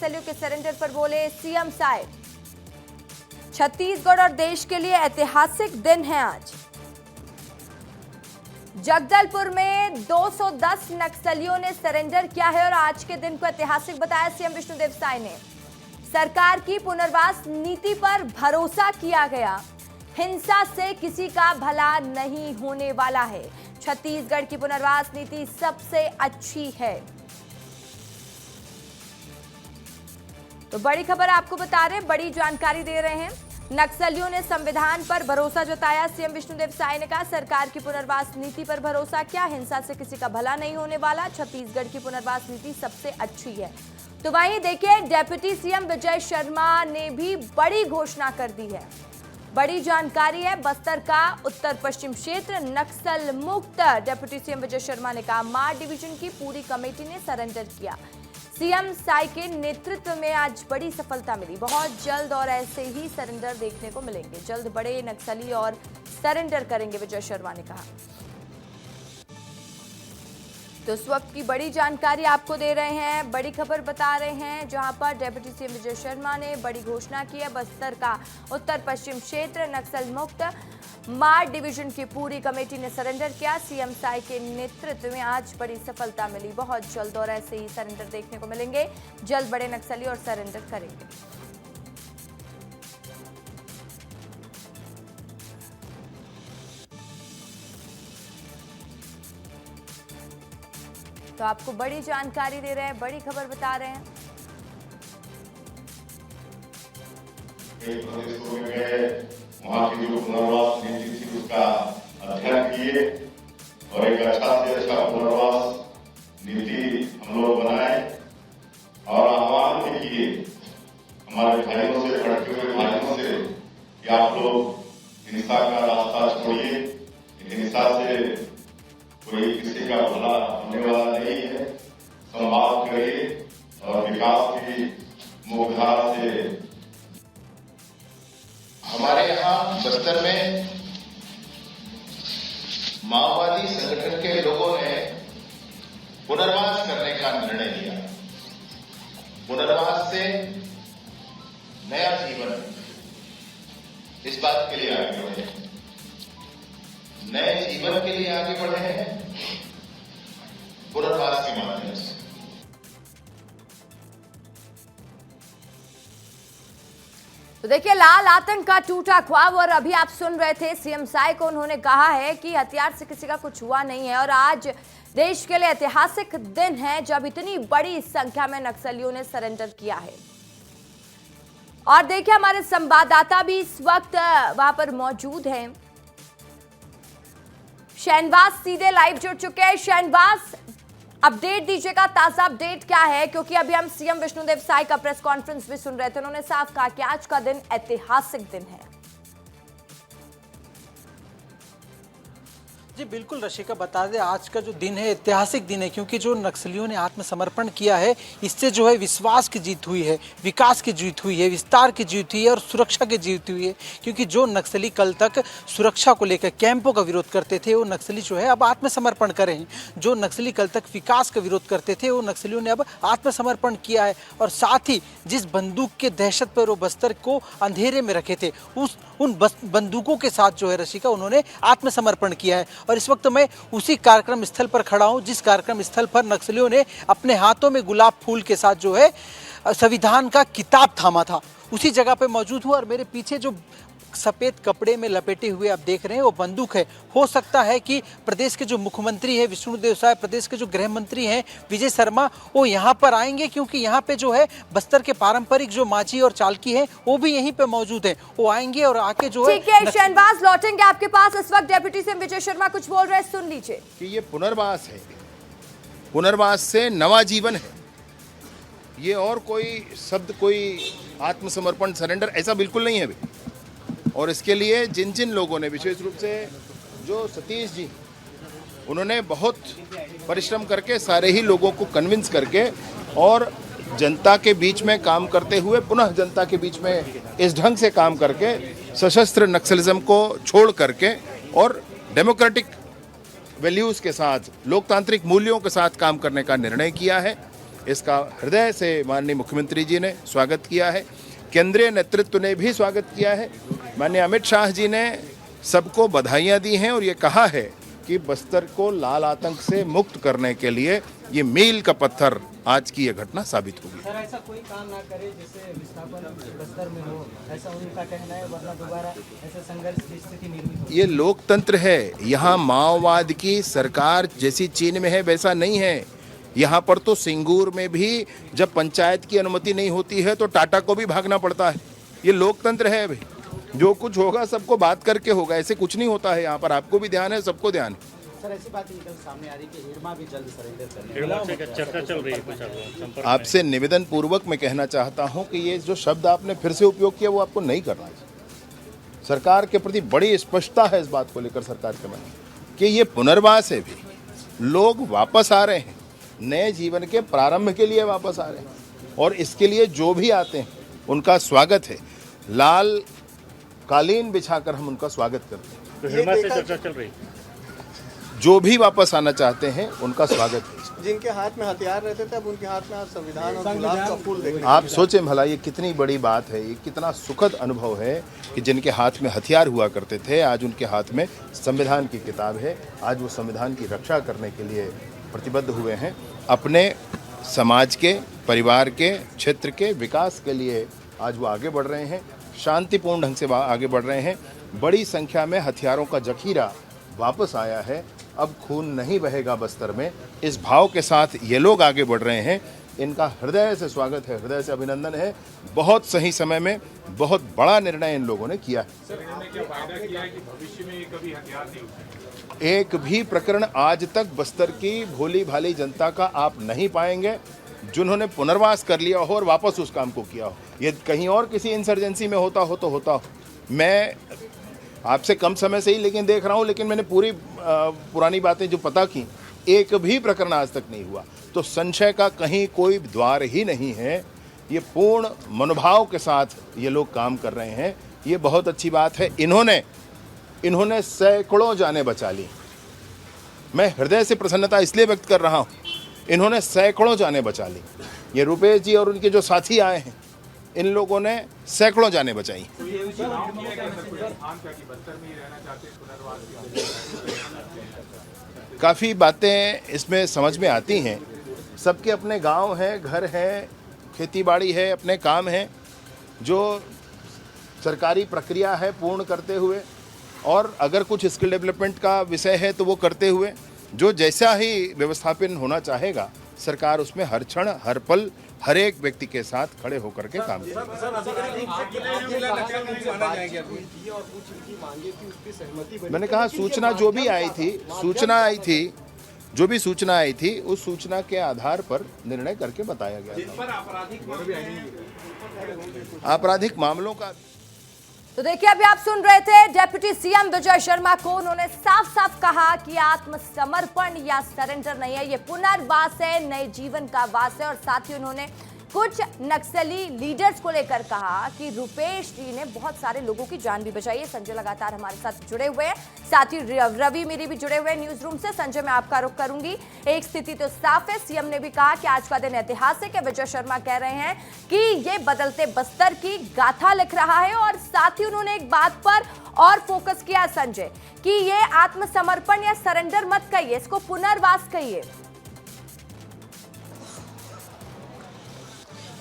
नक्सलियों के सरेंडर पर बोले सीएम साय। छत्तीसगढ़ और देश के लिए ऐतिहासिक दिन है आज। जगदलपुर में 210 नक्सलियों ने सरेंडर किया है और आज के दिन को ऐतिहासिक बताया सीएम विष्णुदेव साय ने। सरकार की पुनर्वास नीति पर भरोसा किया गया। हिंसा से किसी का भला नहीं होने वाला है। छत्तीसगढ़ की पुनर्वास नीति सबसे अच्छी है। तो बड़ी खबर आपको बता रहे हैं, बड़ी जानकारी दे रहे हैं। नक्सलियों ने संविधान पर भरोसा जताया। सीएम विष्णुदेव साय ने कहा सरकार की पुनर्वास नीति पर भरोसा किया। हिंसा से किसी का भला नहीं होने वाला। छत्तीसगढ़ की पुनर्वास नीति सबसे अच्छी है। तो वहीं देखिए, डिप्टी सीएम विजय शर्मा ने भी बड़ी घोषणा कर दी है। बड़ी जानकारी है। बस्तर का उत्तर पश्चिम क्षेत्र नक्सल मुक्त। डिप्टी सीएम विजय शर्मा ने कहा मार डिवीजन की पूरी कमेटी ने सरेंडर किया। सीएम साय के नेतृत्व में आज बड़ी सफलता मिली। बहुत जल्द और ऐसे ही सरेंडर देखने को मिलेंगे। जल्द बड़े नक्सली और सरेंडर करेंगे, विजय शर्मा ने कहा। तो इस वक्त की बड़ी जानकारी आपको दे रहे हैं, बड़ी खबर बता रहे हैं, जहां पर डिप्टी सीएम विजय शर्मा ने बड़ी घोषणा की है। बस्तर का उत्तर पश्चिम क्षेत्र नक्सल मुक्त। मार डिवीजन की पूरी कमेटी ने सरेंडर किया। सीएम साय के नेतृत्व में आज बड़ी सफलता मिली। बहुत जल्द और ऐसे ही सरेंडर देखने को मिलेंगे। जल्द बड़े नक्सली और सरेंडर करेंगे। तो आपको बड़ी जानकारी दे रहे हैं, बड़ी खबर बता रहे हैं। वहाँ की जो पुनर्वास नीति थी उसका अध्ययन किए और एक अच्छा से अच्छा पुनर्वास नीति हम लोग बनाए और आह्वान भी किए हमारे भाइयों से, भटके हुए भाइयों से कि आप लोग हिंसा का रास्ता छोड़िए। हिंसा से कोई किसी का भला होने वाला नहीं है। संवाद करिए और विकास की मुख्यधारा से। हमारे यहाँ बस्तर में माओवादी संगठन के लोगों ने पुनर्वास करने का निर्णय लिया। पुनर्वास से नया जीवन, इस बात के लिए आगे बढ़े हैं। नए जीवन के लिए आगे बढ़े हैं पुनर्वास के माध्यम से। तो देखिए, लाल आतंक का टूटा ख्वाब। और अभी आप सुन रहे थे सीएम साय को, उन्होंने कहा है कि हथियार से किसी का कुछ हुआ नहीं है। और आज देश के लिए ऐतिहासिक दिन है जब इतनी बड़ी संख्या में नक्सलियों ने सरेंडर किया है। और देखिए, हमारे संवाददाता भी इस वक्त वहां पर मौजूद हैं। शहनवाज सीधे लाइव जुड़ चुके हैं। शहनवाज, अपडेट दीजिएगा, ताजा अपडेट क्या है? क्योंकि अभी हम सीएम विष्णुदेव साय का प्रेस कॉन्फ्रेंस भी सुन रहे थे। उन्होंने साफ कहा कि आज का दिन ऐतिहासिक दिन है। जी बिल्कुल रशिका, बता दें आज का जो दिन है ऐतिहासिक दिन है, क्योंकि जो नक्सलियों ने आत्मसमर्पण किया है इससे जो है विश्वास की जीत हुई है, विकास की जीत हुई है, विस्तार की जीत हुई है और सुरक्षा की जीत हुई है। क्योंकि जो नक्सली कल तक सुरक्षा को लेकर कैंपों का विरोध करते थे, वो नक्सली जो है अब आत्मसमर्पण करे हैं। जो नक्सली कल तक विकास का विरोध करते थे, वो नक्सलियों ने अब आत्मसमर्पण किया है। और साथ ही जिस बंदूक के दहशत पर वो बस्तर को अंधेरे में रखे थे, उन बंदूकों के साथ जो है रशिका उन्होंने आत्मसमर्पण किया है। और इस वक्त मैं उसी कार्यक्रम स्थल पर खड़ा हूं जिस कार्यक्रम स्थल पर नक्सलियों ने अपने हाथों में गुलाब फूल के साथ जो है संविधान का किताब थामा था। उसी जगह पे मौजूद हूं और मेरे पीछे जो सफेद कपड़े में लपेटे हुए आप देख रहे हैं वो बंदूक है। हो सकता है कि प्रदेश के जो मुख्यमंत्री है विष्णुदेव साय, प्रदेश के जो गृह मंत्री हैं विजय शर्मा, वो यहाँ पर आएंगे, क्योंकि यहाँ पे जो है बस्तर के पारंपरिक जो माझी और चालकी है वो भी यहीं पे मौजूद है। वो आएंगे और आके जो है। ठीक है शहनवाज, लौटेंगे आपके पास। इस वक्त डिप्टी सीएम विजय शर्मा कुछ बोल रहे हैं, सुन लीजिए। कि ये पुनर्वास है, पुनर्वास से नवा जीवन है। ये और कोई शब्द, कोई आत्मसमर्पण, सरेंडर ऐसा बिल्कुल नहीं है अभी। और इसके लिए जिन जिन लोगों ने, विशेष रूप से जो सतीश जी, उन्होंने बहुत परिश्रम करके सारे ही लोगों को कन्विंस करके और जनता के बीच में काम करते हुए, पुनः जनता के बीच में इस ढंग से काम करके सशस्त्र नक्सलिज्म को छोड़ करके और डेमोक्रेटिक वैल्यूज़ के साथ, लोकतांत्रिक मूल्यों के साथ काम करने का निर्णय किया है। इसका हृदय से माननीय मुख्यमंत्री जी ने स्वागत किया है, केंद्रीय नेतृत्व ने भी स्वागत किया है। माननीय अमित शाह जी ने सबको बधाइयाँ दी हैं और ये कहा है कि बस्तर को लाल आतंक से मुक्त करने के लिए ये मील का पत्थर आज की ये घटना साबित होगी। सर ऐसा कोई काम ना करे जिससे विस्थापन बस्तर में हो, ऐसा उनका कहना है, वरना दोबारा ऐसे संघर्ष की स्थिति निर्मित हो। ये लोकतंत्र है, यहाँ माओवाद की सरकार जैसी चीन में है वैसा नहीं है। यहाँ पर तो सिंगूर में भी जब पंचायत की अनुमति नहीं होती है तो टाटा को भी भागना पड़ता है। ये लोकतंत्र है भाई, जो कुछ होगा सबको बात करके होगा, ऐसे कुछ नहीं होता है यहाँ पर। आपको भी ध्यान है, सबको ध्यान है। सर ऐसी बात निकल सामने आ रही कि हिरमा भी जल्द सरेंडर करने चर्चा चल रही है। आपसे निवेदन पूर्वक मैं कहना चाहता हूँ कि ये जो शब्द आपने फिर से उपयोग किया वो आपको नहीं करना चाहिए। सरकार के प्रति बड़ी स्पष्टता है इस बात को लेकर सरकार के मन में कि ये पुनर्वास है, भी लोग वापस आ रहे हैं, नए जीवन के प्रारंभ के लिए वापस आ रहे हैं और इसके लिए जो भी आते हैं उनका स्वागत है। लाल कालीन बिछाकर हम उनका स्वागत करते हैं। तो हिरमा से चर्चा चल रही है। जो भी वापस आना चाहते हैं उनका स्वागत है। जिनके हाथ में हथियार रहते थे अब उनके हाथ में आज संविधान और गुलाब का फूल देखने आप सोचें भला, ये कितनी बड़ी बात है, ये कितना सुखद अनुभव है कि जिनके हाथ में हथियार हुआ करते थे आज उनके हाथ में संविधान की किताब है। आज वो संविधान की रक्षा करने के लिए प्रतिबद्ध हुए हैं, अपने समाज के, परिवार के, क्षेत्र के विकास के लिए आज वो आगे बढ़ रहे हैं, शांतिपूर्ण ढंग से आगे बढ़ रहे हैं। बड़ी संख्या में हथियारों का जखीरा वापस आया है, अब खून नहीं बहेगा बस्तर में। इस भाव के साथ ये लोग आगे बढ़ रहे हैं, इनका हृदय से स्वागत है, हृदय से अभिनंदन है। बहुत सही समय में बहुत बड़ा निर्णय इन लोगों ने किया है। एक भी प्रकरण आज तक बस्तर की भोली भाली जनता का आप नहीं पाएंगे जिन्होंने पुनर्वास कर लिया हो और वापस उस काम को किया हो। ये कहीं और किसी इंसर्जेंसी में होता हो। मैं आपसे कम समय से ही लेकिन देख रहा हूँ, लेकिन मैंने पूरी पुरानी बातें जो पता की, एक भी प्रकरण आज तक नहीं हुआ। तो संशय का कहीं कोई द्वार ही नहीं है। ये पूर्ण मनोभाव के साथ ये लोग काम कर रहे हैं, ये बहुत अच्छी बात है। इन्होंने सैकड़ों जानें बचा ली। मैं हृदय से प्रसन्नता इसलिए व्यक्त कर रहा हूँ, इन्होंने सैकड़ों जानें बचा ली। ये रुपेश जी और उनके जो साथी आए हैं, इन लोगों ने सैकड़ों जानें बचाई। काफ़ी बातें इसमें समझ में आती हैं। सबके अपने गांव हैं, घर हैं, खेतीबाड़ी है, अपने काम हैं, जो सरकारी प्रक्रिया है पूर्ण करते हुए, और अगर कुछ स्किल डेवलपमेंट का विषय है तो वो करते हुए, जो जैसा ही व्यवस्थापन होना चाहेगा सरकार उसमें हर क्षण हर पल हर एक व्यक्ति के साथ खड़े होकर के काम करेगी। मैंने कहा सूचना जो भी आई थी, जो भी सूचना आई थी उस सूचना के आधार पर निर्णय करके बताया गया था। आपराधिक मामलों का तो देखिए, अभी आप सुन रहे थे डेप्यूटी सीएम विजय शर्मा को। उन्होंने साफ साफ कहा कि आत्मसमर्पण या सरेंडर नहीं है, ये पुनर्वास है, नए जीवन का वास है। और साथ ही उन्होंने कुछ नक्सली लीडर्स को लेकर कहा कि रुपेश जी ने बहुत सारे लोगों की जान भी बचाई है। संजय लगातार हमारे साथ जुड़े हुए हैं, साथ ही रवि मेरी भी जुड़े हुए हैं न्यूज रूम से। संजय, मैं आपका रुख करूंगी। एक स्थिति तो साफ है, सीएम ने भी कहा कि आज का दिन ऐतिहासिक है। विजय शर्मा कह रहे हैं कि ये बदलते बस्तर की गाथा लिख रहा है। और साथ ही उन्होंने एक बात पर और फोकस किया संजय, कि ये आत्मसमर्पण या सरेंडर मत कहिए, इसको पुनर्वास कहिए।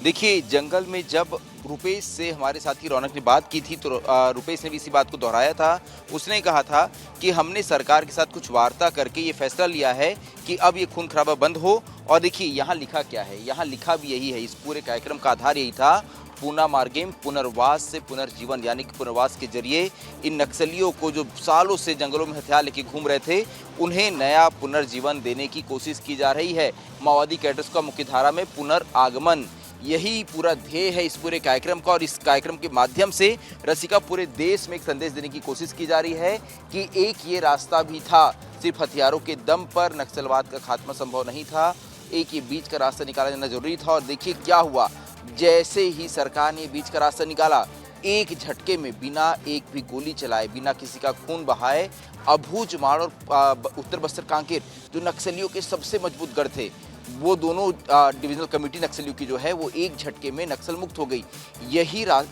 देखिए, जंगल में जब रुपेश से हमारे साथी रौनक ने बात की थी तो रुपेश ने भी इसी बात को दोहराया था। उसने कहा था कि हमने सरकार के साथ कुछ वार्ता करके ये फैसला लिया है कि अब ये खून खराबा बंद हो। और देखिए यहाँ लिखा क्या है, यहाँ लिखा भी यही है। इस पूरे कार्यक्रम का आधार यही था, पूना मार्गेम, पुनर्वास से पुनर्जीवन, यानी कि पुनर्वास के जरिए इन नक्सलियों को जो सालों से जंगलों में हथियार लेके घूम रहे थे, उन्हें नया पुनर्जीवन देने की कोशिश की जा रही है। माओवादी कैडर्स का मुख्यधारा में पुनर्आगमन, यही पूरा ध्येय है इस पूरे कार्यक्रम का। और इस कार्यक्रम के माध्यम से रसिका पूरे देश में एक संदेश देने की कोशिश की जा रही है कि एक ये रास्ता भी था, सिर्फ हथियारों के दम पर नक्सलवाद का खात्मा संभव नहीं था, एक ये बीच का रास्ता निकाला जाना जरूरी था। और देखिए क्या हुआ, जैसे ही सरकार ने बीच का रास्ता निकाला, एक झटके में बिना एक भी गोली चलाए, बिना किसी का खून बहाए, अबूझमाड़ और उत्तर बस्तर कांकेर जो नक्सलियों के सबसे मजबूत गढ़ थे, वो दोनों डिविजनल कमेटी नक्सलियों की जो है वो एक झटके में नक्सल मुक्त हो गई।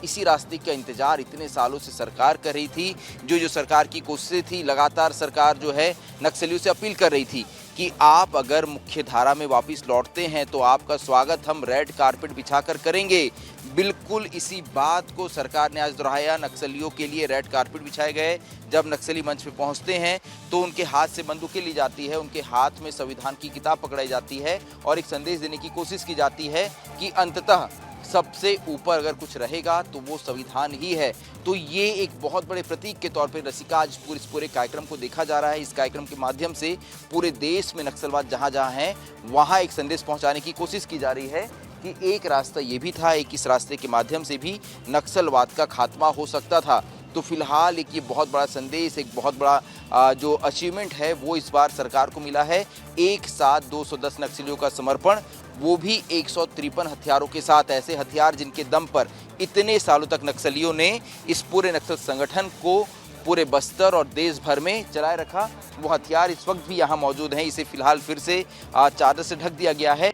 इसी रास्ते का इंतजार इतने सालों से सरकार कर रही थी। जो सरकार की कोशिशें थी, लगातार सरकार जो है नक्सलियों से अपील कर रही थी कि आप अगर मुख्य धारा में वापस लौटते हैं तो आपका स्वागत हम रेड कारपेट बिछाकर करेंगे। बिल्कुल इसी बात को सरकार ने आज दोहराया। नक्सलियों के लिए रेड कारपेट बिछाए गए। जब नक्सली मंच पे पहुंचते हैं तो उनके हाथ से बंदूकें ली जाती है, उनके हाथ में संविधान की किताब पकड़ाई जाती है और एक संदेश देने की कोशिश की जाती है कि अंततः सबसे ऊपर अगर कुछ रहेगा तो वो संविधान ही है। तो ये एक बहुत बड़े प्रतीक के तौर पे रसिका आज इस पूरे कार्यक्रम को देखा जा रहा है। इस कार्यक्रम के माध्यम से पूरे देश में नक्सलवाद जहाँ जहाँ हैं वहाँ एक संदेश पहुँचाने की कोशिश की जा रही है कि एक रास्ता ये भी था, एक इस रास्ते के माध्यम से भी नक्सलवाद का खात्मा हो सकता था। तो फिलहाल एक ये बहुत बड़ा संदेश, एक बहुत बड़ा जो अचीवमेंट है वो इस बार सरकार को मिला है। एक साथ 210 नक्सलियों का समर्पण, वो भी 153 हथियारों के साथ, ऐसे हथियार जिनके दम पर इतने सालों तक नक्सलियों ने इस पूरे नक्सल संगठन को पूरे बस्तर और देश भर में चलाए रखा। वो हथियार इस वक्त भी यहाँ मौजूद हैं। इसे फिलहाल फिर से चादर से ढक दिया गया है।